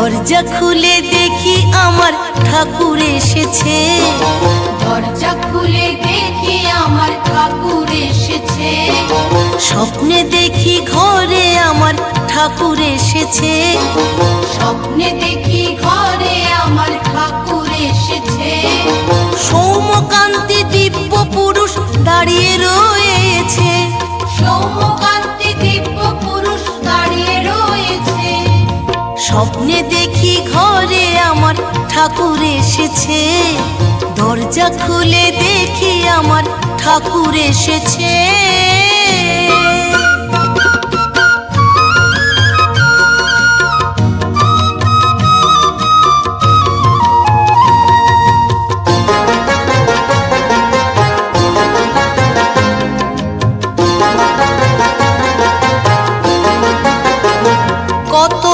দরজা খুলে দেখি আমার ঠাকুর এসেছে, দরজা খুলে দেখি আমার ঠাকুর এসেছে। স্বপ্নে দেখি ঘরে আমার ঠাকুর এসেছে, স্বপ্নে দেখি ঘরে আমার ঠাকুর এসেছে। সৌম্যকান্তি দিব্য পুরুষ দাঁড়িয়ে রয়েছে, সৌম্যকান্তি দিব্য পুরুষ দাঁড়িয়ে রয়েছে। স্বপ্নে দেখি ঘরে আমার ঠাকুর এসেছে, দরজা খুলে দেখি আমার ঠাকুর এসেছে।